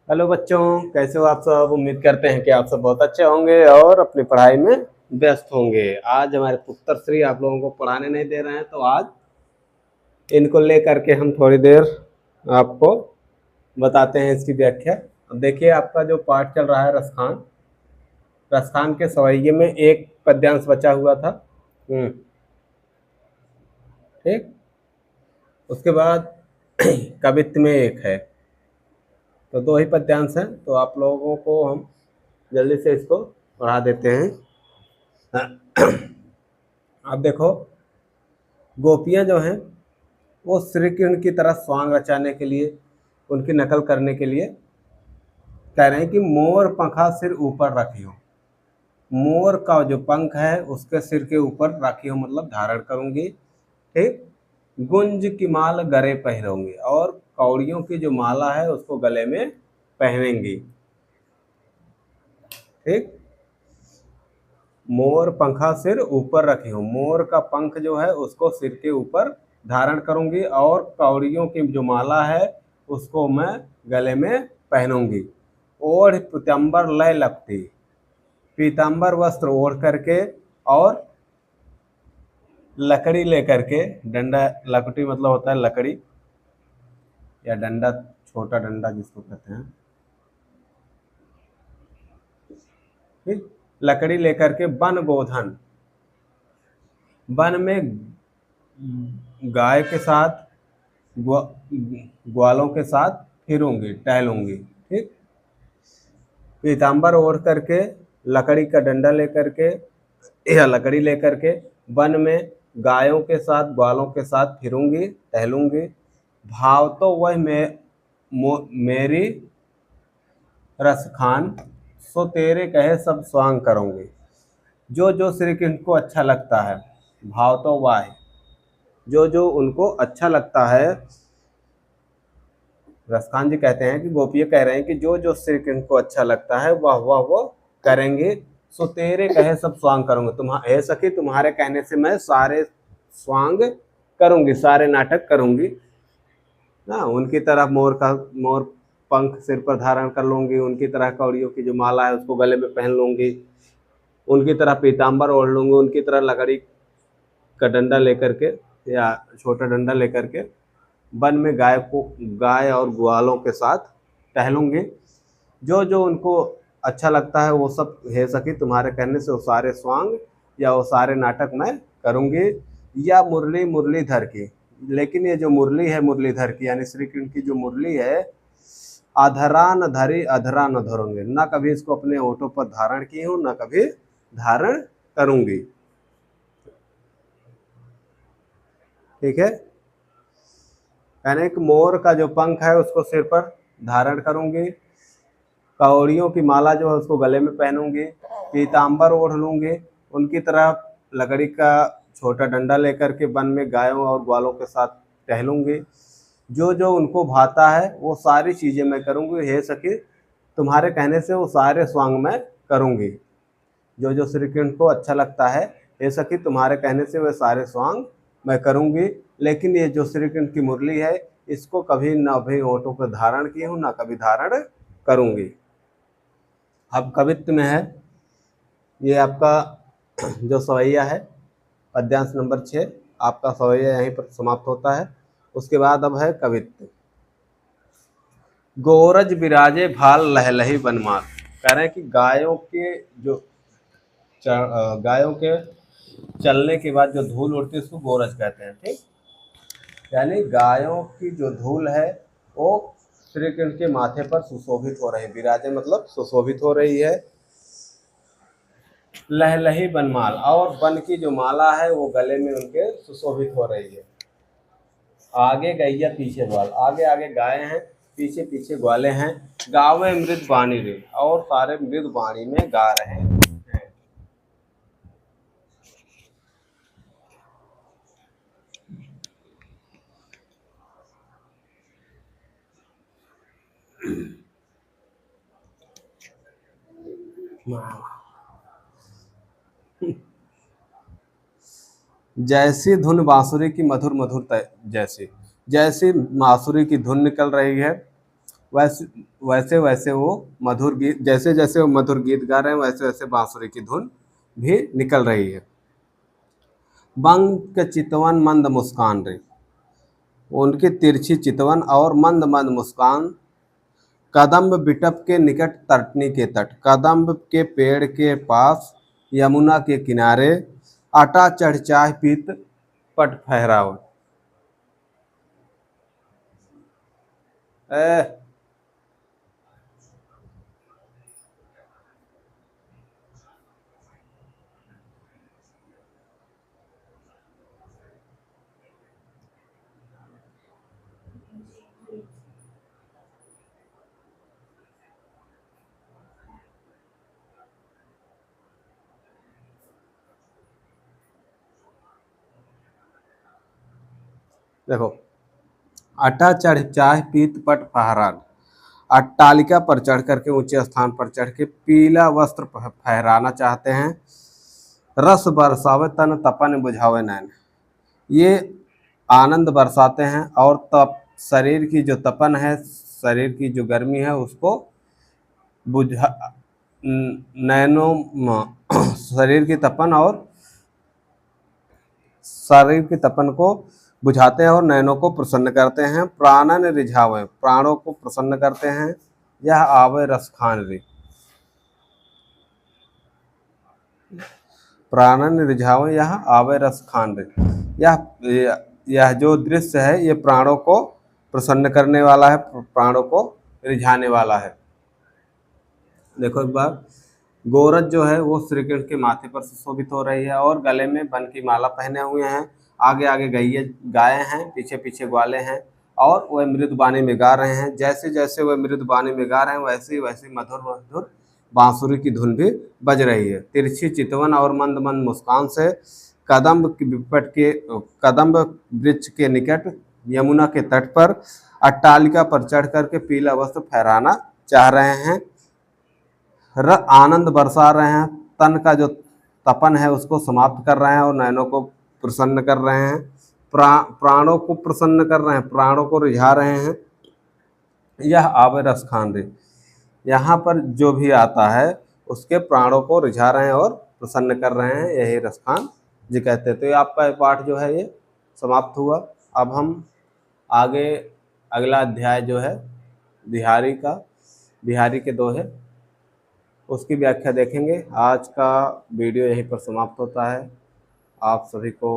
Hello बच्चों, कैसे हो आप सब। उम्मीद करते हैं कि आप सब बहुत अच्छे होंगे और अपनी पढ़ाई में व्यस्त होंगे। आज हमारे पुत्र श्री आप लोगों को पढ़ाने नहीं दे रहे हैं, तो आज इनको लेकर के हम थोड़ी देर आपको बताते हैं इसकी व्याख्या। अब देखिए, आपका जो पाठ चल रहा है रसखान, रसखान के सवैये में एक पद्यांश बचा हुआ था। ठीक। उसके बाद कवित्त में एक है, तो दो ही पद्यांश हैं। तो आप लोगों को हम जल्दी से इसको पढ़ा देते हैं। अब देखो, गोपियां जो हैं वो श्री कृष्ण की तरह स्वांग रचाने के लिए, उनकी नकल करने के लिए कह रहे हैं कि मोर पंखा सिर ऊपर रखियो। मोर का जो पंख है उसके सिर के ऊपर रखियो मतलब धारण करूंगी। ठीक। गुंज की माल गले पहनूंगी, और कौड़ियों की जो माला है उसको गले में पहनेंगी। ठीक। मोर पंखा सिर ऊपर रखी हूँ, मोर का पंख जो है उसको सिर के ऊपर धारण करूंगी, और कौड़ियों की जो माला है उसको मैं गले में पहनूंगी। ओढ़ पीताम्बर लय लपटी, पीताम्बर वस्त्र ओढ़ करके और लकड़ी लेकर के, डंडा, लकड़ी मतलब होता है लकड़ी या डंडा, छोटा डंडा जिसको कहते हैं। ठीक। लकड़ी लेकर के वन गोधन, वन में गाय के साथ, ग्वालों के साथ फिरूंगी, टहलूंगी। ठीक। पीताम्बर ओढ़ करके, लकड़ी का डंडा लेकर के या लकड़ी लेकर के वन में गायों के साथ, ग्वालों के साथ फिरूंगी, टहलूंगी। भाव तो वह मेरी रसखान, सो तेरे कहे सब स्वांग करूंगी। जो जो श्री कृष्ण को अच्छा लगता है, भाव तो वह है, जो जो उनको अच्छा लगता है। रसखान जी कहते हैं कि गोपियाँ कह रहे हैं कि जो जो श्री कृष्ण को अच्छा लगता है वह वह वो करेंगे। सो तेरे कहे सब स्वांग करूंगे, हे सखी तुम्हारे कहने से मैं सारे स्वांग करूंगी, सारे नाटक करूंगी ना। उनकी तरह मोर पंख सिर पर धारण कर लूंगी, उनकी तरह कौड़ियों की जो माला है उसको गले में पहन लूंगी, उनकी तरह पीताम्बर ओढ़ लूंगी, उनकी तरह लकड़ी का डंडा लेकर के या छोटा डंडा लेकर के वन में गाय और ग्वालों के साथ टहलूंगी। जो जो उनको अच्छा लगता है वो सब, हे सखी तुम्हारे कहने से वो सारे स्वांग या वो सारे नाटक मैं करूंगी। या मुरली मुरलीधर की, लेकिन ये जो मुरली है मुरलीधर की यानी श्री कृष्ण की जो मुरली है, अधरा न धरी अधरा न धरूंगी, ना कभी इसको अपने ओठों पर धारण की हूँ ना कभी धारण करूंगी। ठीक है। यानी कि मोर का जो पंख है उसको सिर पर धारण करूंगी, कौड़ियों की माला जो है उसको गले में पहनूंगी, पीताम्बर ओढ़ लूंगी, उनकी तरह लकड़ी का छोटा डंडा लेकर के वन में गायों और ग्वालों के साथ टहलूंगी। जो जो उनको भाता है वो सारी चीज़ें मैं करूंगी, हे सखी तुम्हारे कहने से वो सारे स्वांग मैं करूंगी। जो जो श्री कृष्ण को अच्छा लगता है, हे सखी तुम्हारे कहने से वह सारे स्वांग मैं करूंगी। लेकिन ये जो श्री कृष्ण की मुरली है इसको कभी न भी होठों पर धारण की हूँ ना कभी धारण करूंगी। अब कवित्व में है, ये आपका जो सवैया है पद्यांश नंबर 6, आपका सवैया यहीं पर समाप्त होता है। उसके बाद अब है कवित्व। गोरज बिराजे भाल लहलही बनमाल, कह रहे हैं कि गायों के चलने के बाद जो धूल उड़ती है उसको गोरज कहते हैं। ठीक। यानी गायों की जो धूल है वो श्री कृष्ण के माथे पर सुशोभित हो रही है। विराजे मतलब सुशोभित हो रही है। लहलही बनमाल, और वन की जो माला है वो गले में उनके सुशोभित हो रही है। आगे गैया पीछे ग्वाल, आगे आगे गाय हैं, पीछे पीछे ग्वाले हैं। गावे मृद वाणी रे, और सारे मृद वाणी में गा रहे हैं। जैसी धुन बांसुरी की मधुर मधुर जैसी, जैसी बांसुरी की धुन निकल रही है वैसे वैसे वैसे वो मधुर गीत, जैसे जैसे वो मधुर गीत गा रहे हैं वैसे वैसे बांसुरी की धुन भी निकल रही है। बंक के चितवन मंद मुस्कान रे, उनकी तिरछी चितवन और मंद मंद मुस्कान, कदम्ब बिटप के निकट तटनी के तट, कदम्ब के पेड़ के पास यमुना के किनारे, आटा चढ़ चाय पीत पट फहराव। ए, देखो, अटा चढ़ चाह पीत पट फहरान, अट्टालिका पर चढ़ करके ऊंचे स्थान पर चढ़ के पीला वस्त्र फहराना चाहते हैं। रस बरसावे तन तपन बुझावे नैन, ये आनंद बरसाते हैं और तप शरीर की जो तपन है, शरीर की जो गर्मी है उसको बुझा, नैनों शरीर की तपन और शरीर की तपन को बुझाते हैं और नयनों को प्रसन्न करते हैं। प्राणन रिझावे, प्राणों को प्रसन्न करते हैं। यह आवे रस खान रे, प्राणन रिझावे यह आवे रस खान रे, यह जो दृश्य है ये प्राणों को प्रसन्न करने वाला है, प्राणों को रिझाने वाला है। देखो एक बार, गोरज जो है वो श्री कृष्ण के माथे पर सुशोभित हो रही है और गले में बन की माला पहने हुए हैं। आगे आगे गैये गाय हैं, पीछे पीछे ग्वाले हैं और वह मृदु बानी में गा रहे हैं। जैसे जैसे वह मृदु बानी में गा रहे हैं वैसे वैसे मधुर मधुर बांसुरी की धुन भी बज रही है। तिरछी चितवन और मंद मंद मुस्कान से कदम्ब विपट के कदम्ब वृक्ष के निकट यमुना के तट पर अट्टालिका पर चढ़ करके पीला वस्त्र फहराना चाह रहे हैं। आनंद बरसा रहे हैं, तन का जो तपन है उसको समाप्त कर रहे हैं और नयनों को प्रसन्न कर रहे हैं। प्राणों को प्रसन्न कर रहे हैं, प्राणों को रिझा रहे हैं। यह आवे रस खान रे, यहाँ पर जो भी आता है उसके प्राणों को रिझा रहे हैं और प्रसन्न कर रहे हैं, यही रस खान जी कहते हैं। तो ये आपका पाठ जो है ये समाप्त हुआ। अब हम आगे अगला अध्याय जो है बिहारी का, बिहारी के दोहे, उसकी व्याख्या देखेंगे। आज का वीडियो यहीं पर समाप्त होता है। आप सभी को